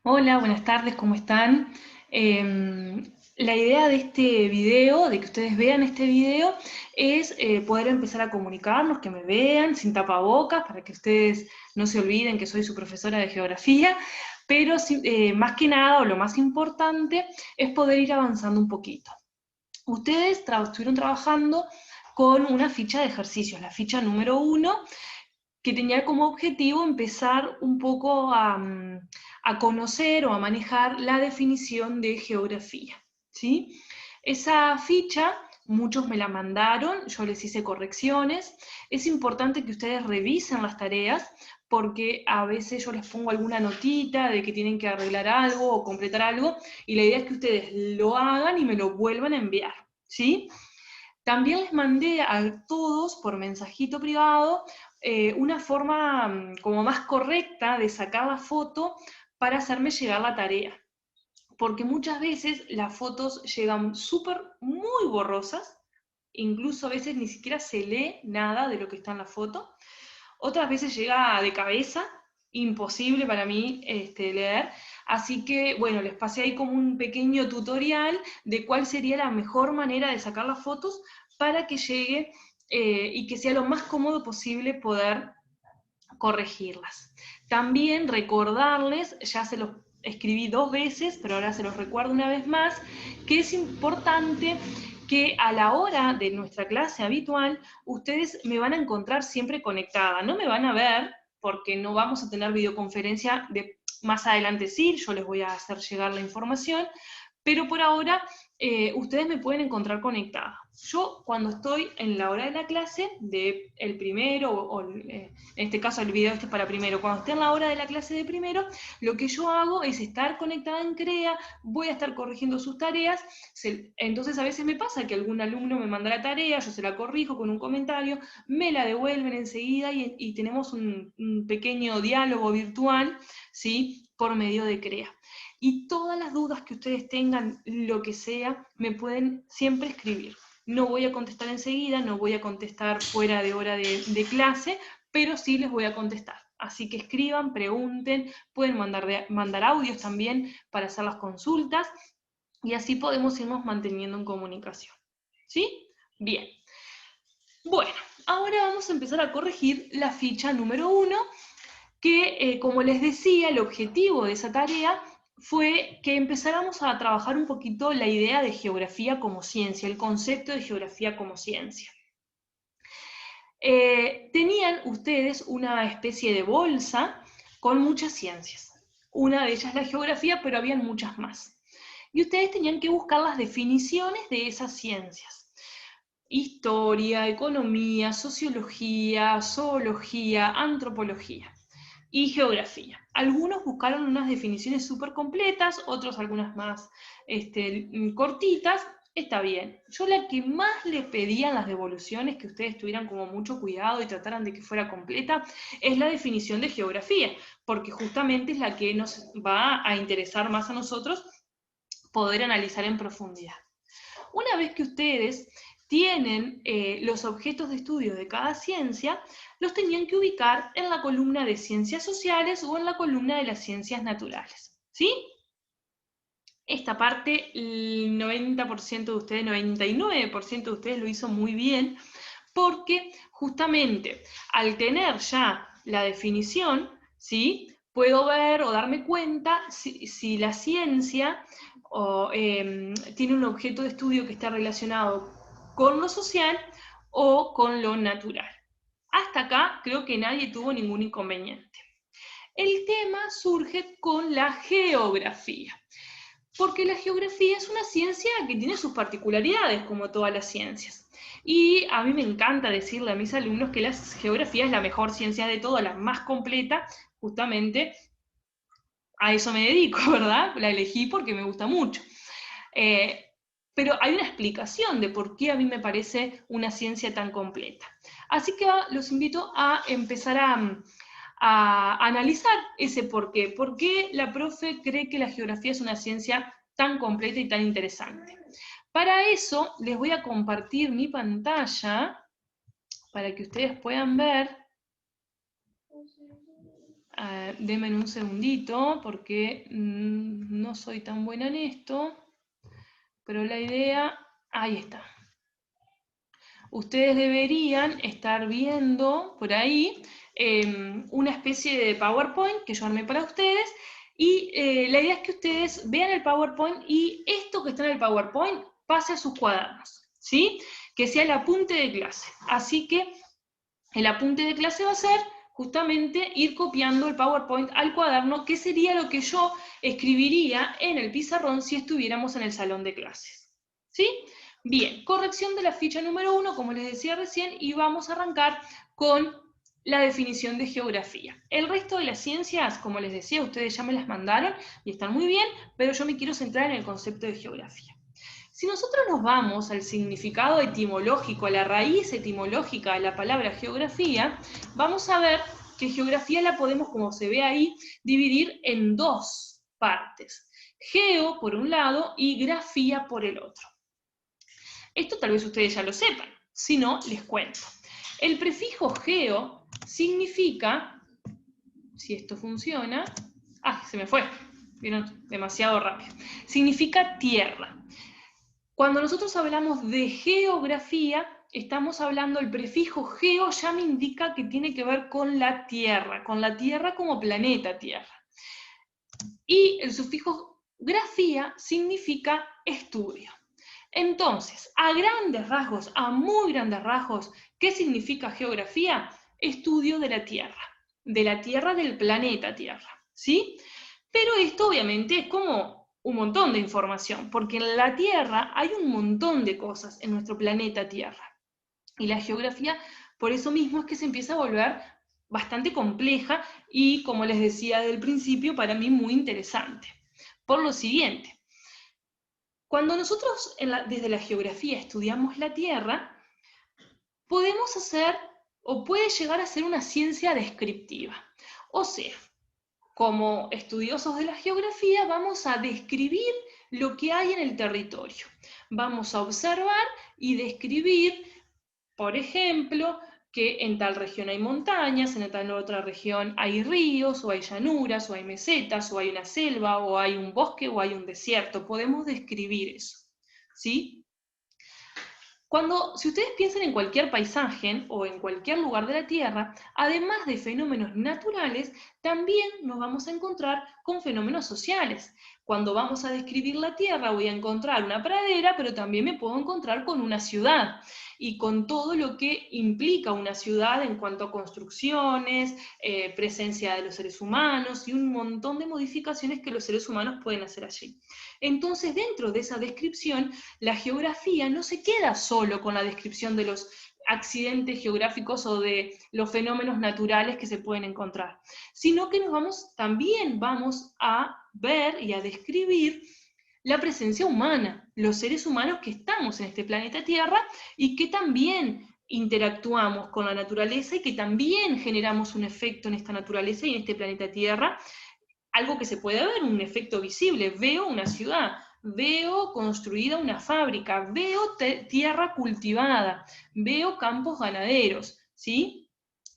Hola, buenas tardes, ¿cómo están? La idea de este video, de que ustedes vean este video, es poder empezar a comunicarnos, que me vean sin tapabocas, para que ustedes no se olviden que soy su profesora de geografía, pero más que nada, o lo más importante, es poder ir avanzando un poquito. Ustedes estuvieron trabajando con una ficha de ejercicios, la ficha número 1, que tenía como objetivo empezar un poco a conocer o a manejar la definición de geografía, ¿sí? Esa ficha, muchos me la mandaron, yo les hice correcciones. Es importante que ustedes revisen las tareas, porque a veces yo les pongo alguna notita de que tienen que arreglar algo o completar algo, y la idea es que ustedes lo hagan y me lo vuelvan a enviar, ¿sí? También les mandé a todos por mensajito privado una forma como más correcta de sacar la foto para hacerme llegar la tarea. Porque muchas veces las fotos llegan súper, muy borrosas, incluso a veces ni siquiera se lee nada de lo que está en la foto. Otras veces llega de cabeza, imposible para mí leer. Así que, bueno, les pasé ahí como un pequeño tutorial de cuál sería la mejor manera de sacar las fotos para que llegue y que sea lo más cómodo posible poder corregirlas. También recordarles, ya se los escribí 2 veces, pero ahora se los recuerdo una vez más, que es importante que a la hora de nuestra clase habitual, ustedes me van a encontrar siempre conectada. No me van a ver, porque no vamos a tener videoconferencia más adelante sí, yo les voy a hacer llegar la información, pero por ahora ustedes me pueden encontrar conectada. Yo cuando estoy en la hora de la clase, de el primero, en este caso el video este es para primero, cuando esté en la hora de la clase de primero, lo que yo hago es estar conectada en CREA, voy a estar corrigiendo sus tareas, entonces a veces me pasa que algún alumno me manda la tarea, yo se la corrijo con un comentario, me la devuelven enseguida y tenemos un pequeño diálogo virtual, ¿sí? Por medio de CREA. Y todas las dudas que ustedes tengan, lo que sea, me pueden siempre escribir. No voy a contestar enseguida, no voy a contestar fuera de hora de clase, pero sí les voy a contestar. Así que escriban, pregunten, pueden mandar audios también para hacer las consultas, y así podemos irnos manteniendo en comunicación. ¿Sí? Bien. Bueno, ahora vamos a empezar a corregir la ficha número 1, que, como les decía, el objetivo de esa tarea fue que empezáramos a trabajar un poquito la idea de geografía como ciencia, el concepto de geografía como ciencia. Tenían ustedes una especie de bolsa con muchas ciencias. Una de ellas la geografía, pero habían muchas más. Y ustedes tenían que buscar las definiciones de esas ciencias. Historia, economía, sociología, zoología, antropología y geografía. Algunos buscaron unas definiciones súper completas, otros algunas más cortitas. Está bien. Yo la que más le pedía en las devoluciones, que ustedes tuvieran como mucho cuidado y trataran de que fuera completa, es la definición de geografía, porque justamente es la que nos va a interesar más a nosotros poder analizar en profundidad. Una vez que ustedes tienen los objetos de estudio de cada ciencia, los tenían que ubicar en la columna de ciencias sociales o en la columna de las ciencias naturales. ¿Sí? Esta parte, el 90% de ustedes, 99% de ustedes lo hizo muy bien, porque justamente al tener ya la definición, ¿sí? Puedo ver o darme cuenta si la ciencia tiene un objeto de estudio que está relacionado con lo social o con lo natural. Hasta acá creo que nadie tuvo ningún inconveniente. El tema surge con la geografía, porque la geografía es una ciencia que tiene sus particularidades, como todas las ciencias. Y a mí me encanta decirle a mis alumnos que la geografía es la mejor ciencia de todas, la más completa, justamente a eso me dedico, ¿verdad? La elegí porque me gusta mucho. Eh, pero hay una explicación de por qué a mí me parece una ciencia tan completa. Así que los invito a empezar a analizar ese por qué. ¿Por qué la profe cree que la geografía es una ciencia tan completa y tan interesante? Para eso les voy a compartir mi pantalla para que ustedes puedan ver. Denme un segundito, porque no soy tan buena en esto, pero la idea, ahí está. Ustedes deberían estar viendo por ahí una especie de PowerPoint que yo armé para ustedes, y la idea es que ustedes vean el PowerPoint y esto que está en el PowerPoint pase a sus cuadernos, ¿sí? Que sea el apunte de clase. Así que el apunte de clase va a ser justamente ir copiando el PowerPoint al cuaderno, que sería lo que yo escribiría en el pizarrón si estuviéramos en el salón de clases, ¿sí? Bien, corrección de la ficha número 1, como les decía recién, y vamos a arrancar con la definición de geografía. El resto de las ciencias, como les decía, ustedes ya me las mandaron y están muy bien, pero yo me quiero centrar en el concepto de geografía. Si nosotros nos vamos al significado etimológico, a la raíz etimológica de la palabra geografía, vamos a ver que geografía la podemos, como se ve ahí, dividir en dos partes. Geo por un lado y grafía por el otro. Esto tal vez ustedes ya lo sepan, si no, les cuento. El prefijo geo significa, si esto funciona, se me fue, vieron, demasiado rápido. Significa tierra. Cuando nosotros hablamos de geografía, estamos hablando, el prefijo geo ya me indica que tiene que ver con la Tierra como planeta Tierra. Y el sufijo grafía significa estudio. Entonces, a grandes rasgos, a muy grandes rasgos, ¿qué significa geografía? Estudio de la Tierra del planeta Tierra, ¿sí? Pero esto obviamente es como un montón de información, porque en la Tierra hay un montón de cosas en nuestro planeta Tierra. Y la geografía, por eso mismo, es que se empieza a volver bastante compleja y, como les decía del principio, para mí muy interesante. Por lo siguiente, cuando nosotros desde la geografía estudiamos la Tierra, podemos hacer, o puede llegar a ser una ciencia descriptiva. O sea, como estudiosos de la geografía, vamos a describir lo que hay en el territorio. Vamos a observar y describir, por ejemplo, que en tal región hay montañas, en tal otra región hay ríos, o hay llanuras, o hay mesetas, o hay una selva, o hay un bosque, o hay un desierto. Podemos describir eso, ¿sí? Si ustedes piensan en cualquier paisaje o en cualquier lugar de la Tierra, además de fenómenos naturales, también nos vamos a encontrar con fenómenos sociales. Cuando vamos a describir la Tierra voy a encontrar una pradera, pero también me puedo encontrar con una ciudad, y con todo lo que implica una ciudad en cuanto a construcciones, presencia de los seres humanos y un montón de modificaciones que los seres humanos pueden hacer allí. Entonces, dentro de esa descripción, la geografía no se queda solo con la descripción de los accidentes geográficos o de los fenómenos naturales que se pueden encontrar, sino que también vamos a ver y a describir la presencia humana, los seres humanos que estamos en este planeta Tierra y que también interactuamos con la naturaleza y que también generamos un efecto en esta naturaleza y en este planeta Tierra, algo que se puede ver, un efecto visible. Veo una ciudad, veo construida una fábrica, veo tierra cultivada, veo campos ganaderos, ¿sí?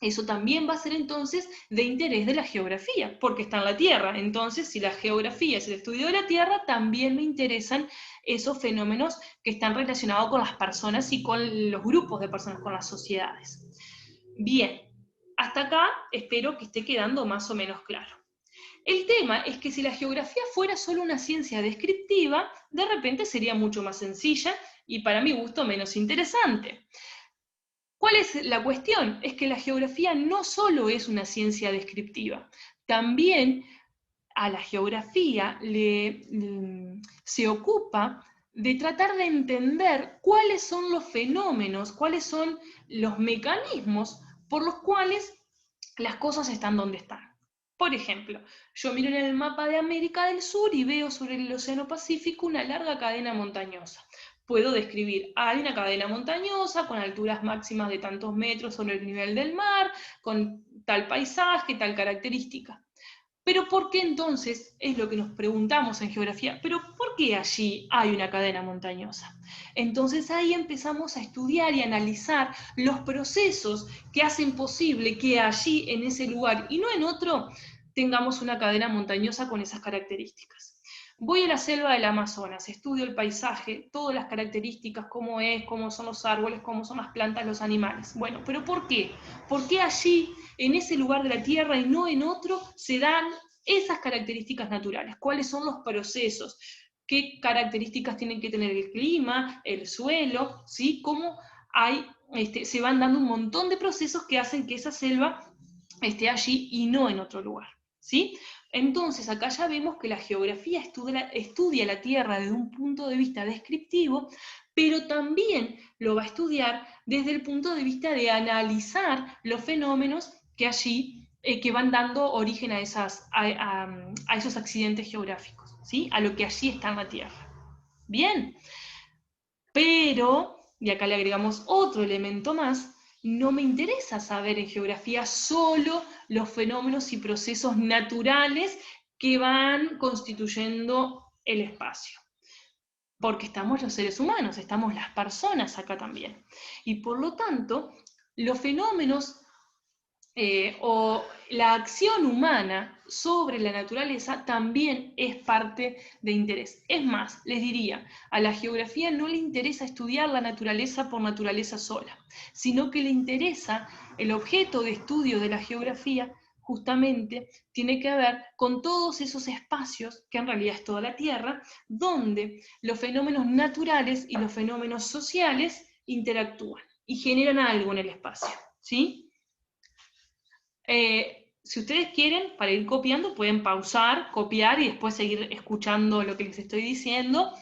Eso también va a ser entonces de interés de la geografía, porque está en la Tierra. Entonces, si la geografía es el estudio de la Tierra, también me interesan esos fenómenos que están relacionados con las personas y con los grupos de personas, con las sociedades. Bien, hasta acá espero que esté quedando más o menos claro. El tema es que si la geografía fuera solo una ciencia descriptiva, de repente sería mucho más sencilla y, para mi gusto, menos interesante. ¿Cuál es la cuestión? Es que la geografía no solo es una ciencia descriptiva, también a la geografía se ocupa de tratar de entender cuáles son los fenómenos, cuáles son los mecanismos por los cuales las cosas están donde están. Por ejemplo, yo miro en el mapa de América del Sur y veo sobre el Océano Pacífico una larga cadena montañosa. Puedo describir, hay una cadena montañosa con alturas máximas de tantos metros sobre el nivel del mar, con tal paisaje, tal característica. Pero ¿por qué entonces, es lo que nos preguntamos en geografía, pero por qué allí hay una cadena montañosa? Entonces ahí empezamos a estudiar y analizar los procesos que hacen posible que allí, en ese lugar y no en otro, tengamos una cadena montañosa con esas características. Voy a la selva del Amazonas, estudio el paisaje, todas las características, cómo es, cómo son los árboles, cómo son las plantas, los animales. Bueno, ¿pero por qué? ¿Por qué allí, en ese lugar de la Tierra y no en otro, se dan esas características naturales? ¿Cuáles son los procesos? ¿Qué características tienen que tener el clima, el suelo? ¿Sí? ¿Cómo se van dando un montón de procesos que hacen que esa selva esté allí y no en otro lugar? ¿Sí? Entonces, acá ya vemos que la geografía estudia la Tierra desde un punto de vista descriptivo, pero también lo va a estudiar desde el punto de vista de analizar los fenómenos que allí, que van dando origen a esos accidentes geográficos, ¿sí? A lo que allí está en la Tierra. Bien, pero, y acá le agregamos otro elemento más, no me interesa saber en geografía solo los fenómenos y procesos naturales que van constituyendo el espacio. Porque estamos los seres humanos, estamos las personas acá también. Y por lo tanto, los fenómenos o la acción humana sobre la naturaleza también es parte de interés. Es más, les diría, a la geografía no le interesa estudiar la naturaleza por naturaleza sola, sino que le interesa el objeto de estudio de la geografía, justamente tiene que ver con todos esos espacios, que en realidad es toda la Tierra, donde los fenómenos naturales y los fenómenos sociales interactúan y generan algo en el espacio, ¿sí? Si ustedes quieren, para ir copiando, pueden pausar, copiar y después seguir escuchando lo que les estoy diciendo,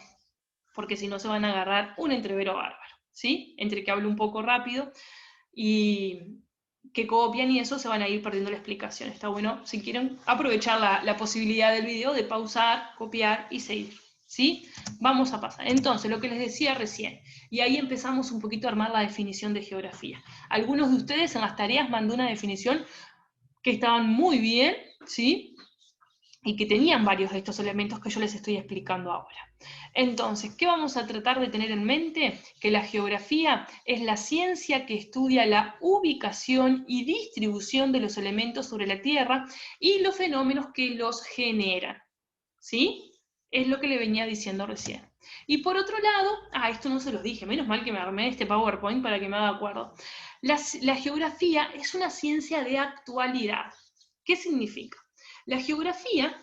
porque si no se van a agarrar un entrevero bárbaro, ¿sí? Entre que hablo un poco rápido y que copian y eso se van a ir perdiendo la explicación. Está bueno, si quieren, aprovechar la posibilidad del video de pausar, copiar y seguir, ¿sí? Vamos a pasar. Entonces, lo que les decía recién, y ahí empezamos un poquito a armar la definición de geografía. Algunos de ustedes en las tareas mandó una definición que estaban muy bien, ¿sí? Y que tenían varios de estos elementos que yo les estoy explicando ahora. Entonces, ¿qué vamos a tratar de tener en mente? Que la geografía es la ciencia que estudia la ubicación y distribución de los elementos sobre la Tierra y los fenómenos que los generan, ¿sí? Es lo que le venía diciendo recién. Y por otro lado, esto no se los dije, menos mal que me armé este PowerPoint para que me haga acuerdo. La geografía es una ciencia de actualidad. ¿Qué significa? La geografía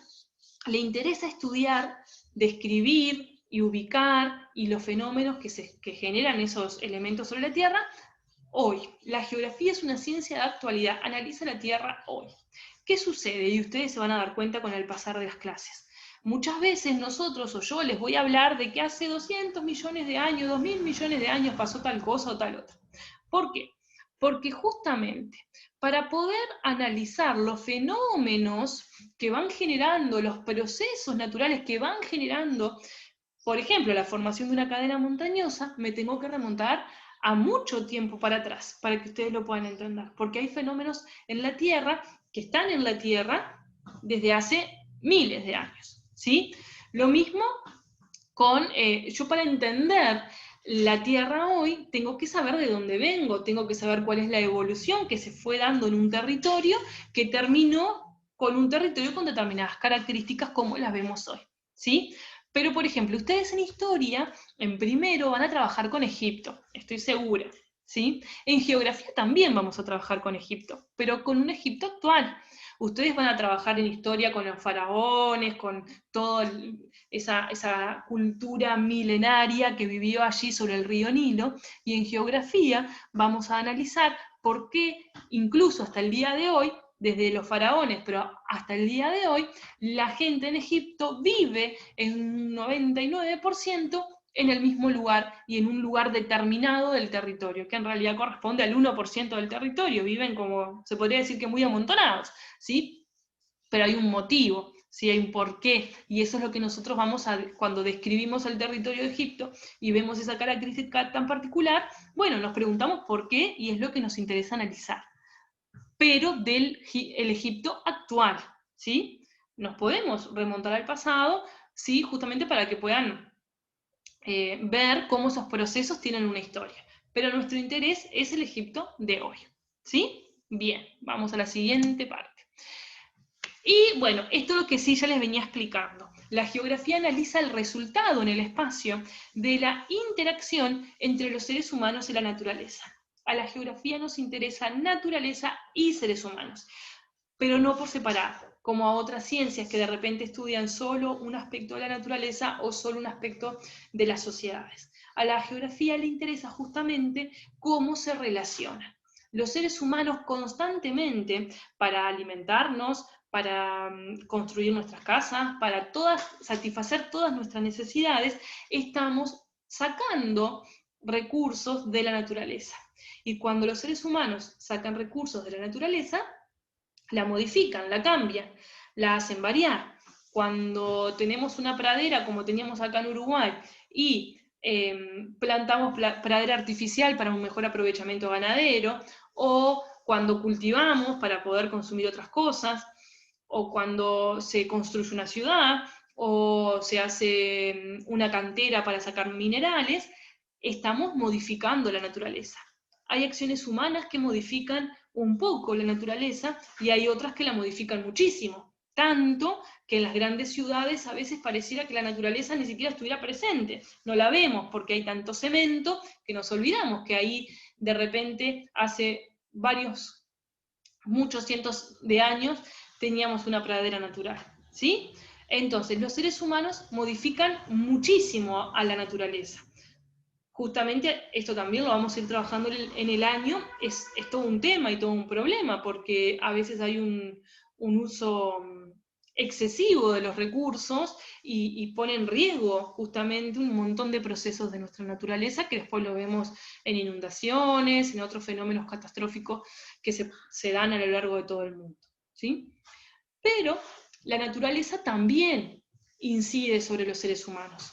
le interesa estudiar, describir y ubicar y los fenómenos que generan esos elementos sobre la Tierra hoy. La geografía es una ciencia de actualidad, analiza la Tierra hoy. ¿Qué sucede? Y ustedes se van a dar cuenta con el pasar de las clases. Muchas veces nosotros o yo les voy a hablar de que hace 200 millones de años, 2000 millones de años pasó tal cosa o tal otra. ¿Por qué? Porque justamente para poder analizar los fenómenos que van generando, los procesos naturales que van generando, por ejemplo, la formación de una cadena montañosa, me tengo que remontar a mucho tiempo para atrás, para que ustedes lo puedan entender, porque hay fenómenos en la Tierra que están en la Tierra desde hace miles de años, ¿sí? Lo mismo con, yo para entender la Tierra hoy, tengo que saber de dónde vengo, tengo que saber cuál es la evolución que se fue dando en un territorio que terminó con un territorio con determinadas características como las vemos hoy, ¿sí? Pero, por ejemplo, ustedes en historia, en primero, van a trabajar con Egipto, estoy segura, ¿sí? En geografía también vamos a trabajar con Egipto, pero con un Egipto actual. Ustedes van a trabajar en historia con los faraones, con toda esa cultura milenaria que vivió allí sobre el río Nilo, y en geografía vamos a analizar por qué, incluso hasta el día de hoy, desde los faraones, pero hasta el día de hoy, la gente en Egipto vive en un 99% en el mismo lugar y en un lugar determinado del territorio, que en realidad corresponde al 1% del territorio, viven como, se podría decir que muy amontonados, ¿sí? Pero hay un motivo, ¿sí? Hay un porqué, y eso es lo que nosotros vamos a, cuando describimos el territorio de Egipto y vemos esa característica tan particular, bueno, nos preguntamos por qué y es lo que nos interesa analizar. Pero del el Egipto actual, ¿sí? Nos podemos remontar al pasado, ¿sí? Justamente para que puedan ver cómo esos procesos tienen una historia. Pero nuestro interés es el Egipto de hoy, ¿sí? Bien, vamos a la siguiente parte. Y bueno, esto es lo que sí ya les venía explicando. La geografía analiza el resultado en el espacio de la interacción entre los seres humanos y la naturaleza. A la geografía nos interesa naturaleza y seres humanos, pero no por separado, como a otras ciencias que de repente estudian solo un aspecto de la naturaleza o solo un aspecto de las sociedades. A la geografía le interesa justamente cómo se relacionan los seres humanos constantemente para alimentarnos, para construir nuestras casas, para satisfacer todas nuestras necesidades, estamos sacando recursos de la naturaleza. Y cuando los seres humanos sacan recursos de la naturaleza, la modifican, la cambian, la hacen variar. Cuando tenemos una pradera, como teníamos acá en Uruguay, y plantamos pradera artificial para un mejor aprovechamiento ganadero, o cuando cultivamos para poder consumir otras cosas, o cuando se construye una ciudad, o se hace una cantera para sacar minerales, estamos modificando la naturaleza. Hay acciones humanas que modifican un poco la naturaleza y hay otras que la modifican muchísimo. Tanto que en las grandes ciudades a veces pareciera que la naturaleza ni siquiera estuviera presente. No la vemos porque hay tanto cemento que nos olvidamos que ahí de repente hace muchos cientos de años teníamos una pradera natural. ¿Sí? Entonces, los seres humanos modifican muchísimo a la naturaleza. Justamente esto también lo vamos a ir trabajando en el año, es todo un tema y todo un problema, porque a veces hay un uso excesivo de los recursos y pone en riesgo justamente un montón de procesos de nuestra naturaleza que después lo vemos en inundaciones, en otros fenómenos catastróficos que se dan a lo largo de todo el mundo. ¿Sí? Pero la naturaleza también incide sobre los seres humanos.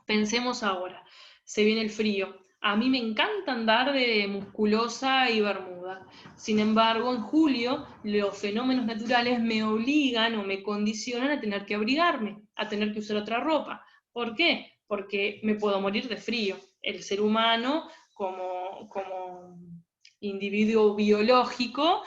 Pensemos ahora, se viene el frío. A mí me encanta andar de musculosa y bermuda. Sin embargo, en julio los fenómenos naturales me obligan o me condicionan a tener que abrigarme, a tener que usar otra ropa. ¿Por qué? Porque me puedo morir de frío. El ser humano, como individuo biológico,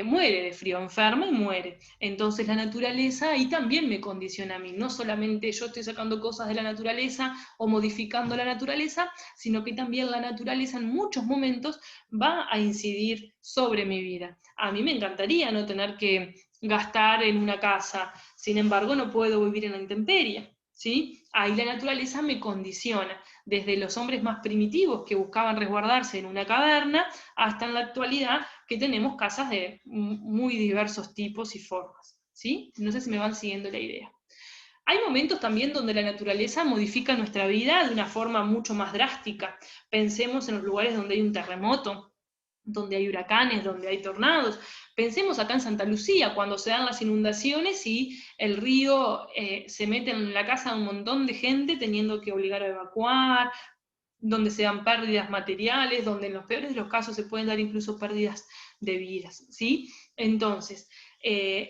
muere de frío, enferma y muere. Entonces la naturaleza ahí también me condiciona a mí. No solamente yo estoy sacando cosas de la naturaleza o modificando la naturaleza, sino que también la naturaleza en muchos momentos va a incidir sobre mi vida. A mí me encantaría no tener que gastar en una casa, sin embargo no puedo vivir en la intemperie. ¿Sí? Ahí la naturaleza me condiciona, desde los hombres más primitivos que buscaban resguardarse en una caverna, hasta en la actualidad que tenemos casas de muy diversos tipos y formas. ¿Sí? No sé si me van siguiendo la idea. Hay momentos también donde la naturaleza modifica nuestra vida de una forma mucho más drástica. Pensemos en los lugares donde hay un terremoto, donde hay huracanes, donde hay tornados. Pensemos acá en Santa Lucía, cuando se dan las inundaciones y el río se mete en la casa de un montón de gente teniendo que obligar a evacuar, donde se dan pérdidas materiales, donde en los peores de los casos se pueden dar incluso pérdidas de vidas, ¿sí? Entonces,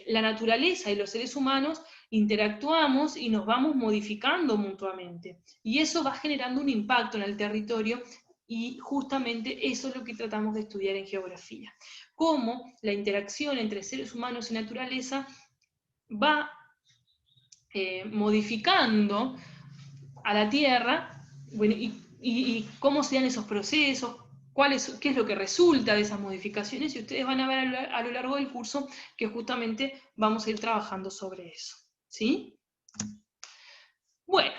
la naturaleza y los seres humanos interactuamos y nos vamos modificando mutuamente, y eso va generando un impacto en el territorio, y justamente eso es lo que tratamos de estudiar en geografía, cómo la interacción entre seres humanos y naturaleza va modificando a la Tierra, bueno, y cómo se dan esos procesos, qué es lo que resulta de esas modificaciones, y ustedes van a ver a lo largo del curso que justamente vamos a ir trabajando sobre eso. ¿Sí? Bueno,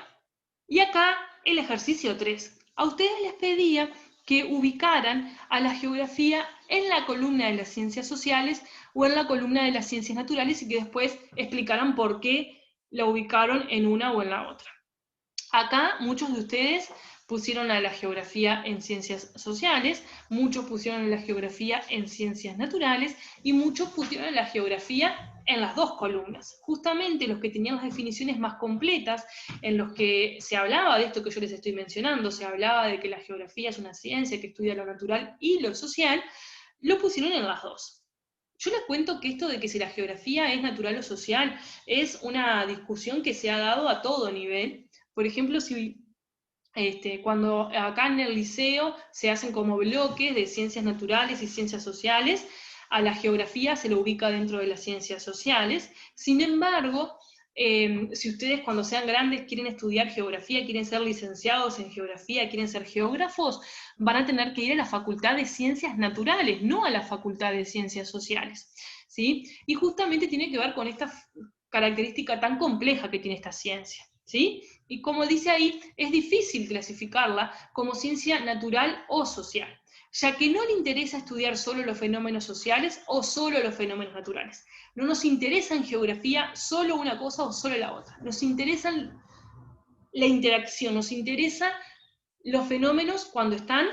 y acá el ejercicio 3. A ustedes les pedía que ubicaran a la geografía en la columna de las ciencias sociales o en la columna de las ciencias naturales y que después explicaran por qué la ubicaron en una o en la otra. Acá muchos de ustedes pusieron a la geografía en ciencias sociales, muchos pusieron la geografía en ciencias naturales y muchos pusieron la geografía en las dos columnas. Justamente los que tenían las definiciones más completas, en los que se hablaba de esto que yo les estoy mencionando, se hablaba de que la geografía es una ciencia que estudia lo natural y lo social, lo pusieron en las dos. Yo les cuento que esto de que si la geografía es natural o social es una discusión que se ha dado a todo nivel. Por ejemplo, cuando acá en el liceo se hacen como bloques de ciencias naturales y ciencias sociales, a la geografía se lo ubica dentro de las ciencias sociales. Sin embargo, si ustedes cuando sean grandes quieren estudiar geografía, quieren ser licenciados en geografía, quieren ser geógrafos, van a tener que ir a la Facultad de Ciencias Naturales, no a la Facultad de Ciencias Sociales, ¿sí? Y justamente tiene que ver con esta característica tan compleja que tiene esta ciencia, ¿sí? Y como dice ahí, es difícil clasificarla como ciencia natural o social, ya que no le interesa estudiar solo los fenómenos sociales o solo los fenómenos naturales. No nos interesa en geografía solo una cosa o solo la otra. Nos interesa la interacción, nos interesa los fenómenos cuando están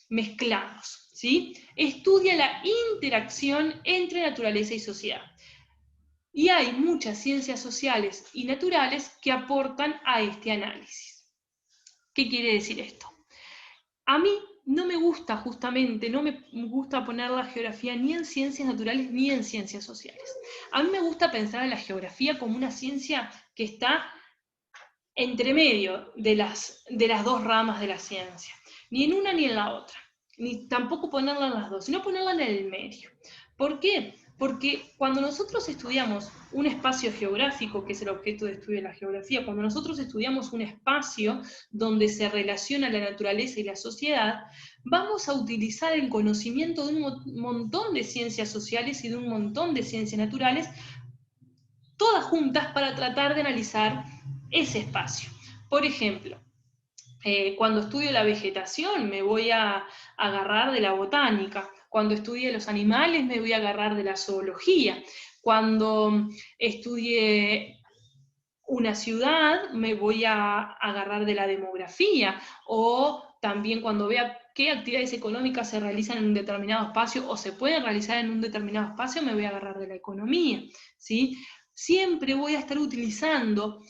mezclados, ¿sí? Estudia la interacción entre naturaleza y sociedad. Y hay muchas ciencias sociales y naturales que aportan a este análisis. ¿Qué quiere decir esto? A mí no me gusta justamente, no me gusta poner la geografía ni en ciencias naturales ni en ciencias sociales. A mí me gusta pensar en la geografía como una ciencia que está entre medio de las dos ramas de la ciencia. Ni en una ni en la otra. Ni tampoco ponerla en las dos, sino ponerla en el medio. ¿Por qué? Porque cuando nosotros estudiamos un espacio geográfico, que es el objeto de estudio de la geografía, cuando nosotros estudiamos un espacio donde se relaciona la naturaleza y la sociedad, vamos a utilizar el conocimiento de un montón de ciencias sociales y de un montón de ciencias naturales, todas juntas para tratar de analizar ese espacio. Por ejemplo, cuando estudio la vegetación me voy a agarrar de la botánica, cuando estudie los animales me voy a agarrar de la zoología, cuando estudie una ciudad me voy a agarrar de la demografía, o también cuando vea qué actividades económicas se realizan en un determinado espacio o se pueden realizar en un determinado espacio, me voy a agarrar de la economía, ¿sí? Siempre voy a estar utilizando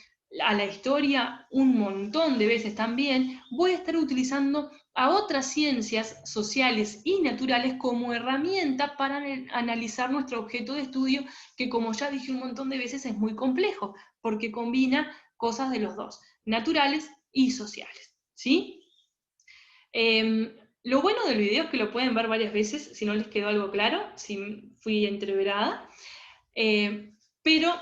a la historia un montón de veces también, voy a estar utilizando a otras ciencias sociales y naturales como herramienta para analizar nuestro objeto de estudio, que como ya dije un montón de veces es muy complejo, porque combina cosas de los dos, naturales y sociales, ¿sí? Lo bueno del video es que lo pueden ver varias veces, si no les quedó algo claro, si fui entreverada, pero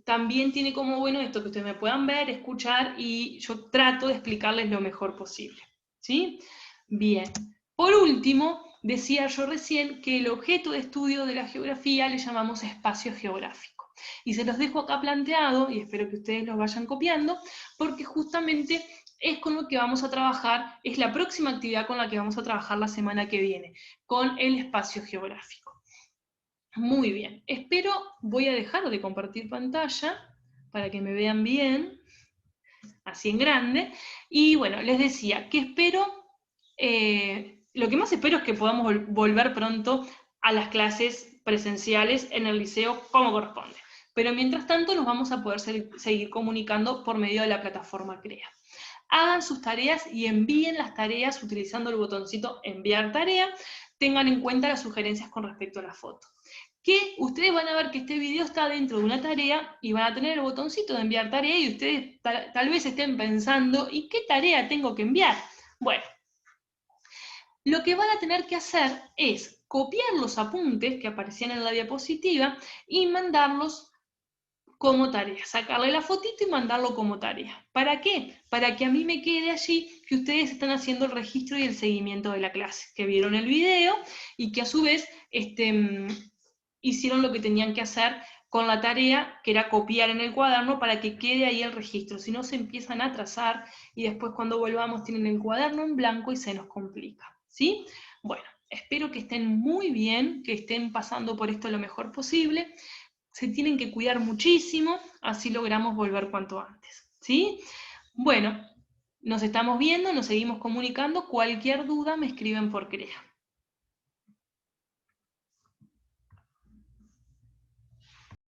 también tiene como bueno esto, que ustedes me puedan ver, escuchar, y yo trato de explicarles lo mejor posible, ¿sí? Bien, por último, decía yo recién que el objeto de estudio de la geografía le llamamos espacio geográfico, y se los dejo acá planteado, y espero que ustedes los vayan copiando, porque justamente es con lo que vamos a trabajar, es la próxima actividad con la que vamos a trabajar la semana que viene, con el espacio geográfico. Muy bien, voy a dejar de compartir pantalla para que me vean bien, así en grande, y bueno, les decía que lo que más espero es que podamos volver pronto a las clases presenciales en el liceo como corresponde, pero mientras tanto nos vamos a poder seguir comunicando por medio de la plataforma CREA. Hagan sus tareas y envíen las tareas utilizando el botoncito enviar tarea, tengan en cuenta las sugerencias con respecto a la foto. Que ustedes van a ver que este video está dentro de una tarea y van a tener el botoncito de enviar tarea y ustedes tal vez estén pensando, ¿y qué tarea tengo que enviar? Bueno, lo que van a tener que hacer es copiar los apuntes que aparecían en la diapositiva y mandarlos como tarea, sacarle la fotito y mandarlo como tarea. ¿Para qué? Para que a mí me quede allí que ustedes están haciendo el registro y el seguimiento de la clase, que vieron el video y que a su vez hicieron lo que tenían que hacer con la tarea, que era copiar en el cuaderno para que quede ahí el registro. Si no, se empiezan a trazar y después cuando volvamos tienen el cuaderno en blanco y se nos complica, ¿sí? Bueno, espero que estén muy bien, que estén pasando por esto lo mejor posible. Se tienen que cuidar muchísimo, así logramos volver cuanto antes, ¿sí? Bueno, nos estamos viendo, nos seguimos comunicando. Cualquier duda me escriben por CREA.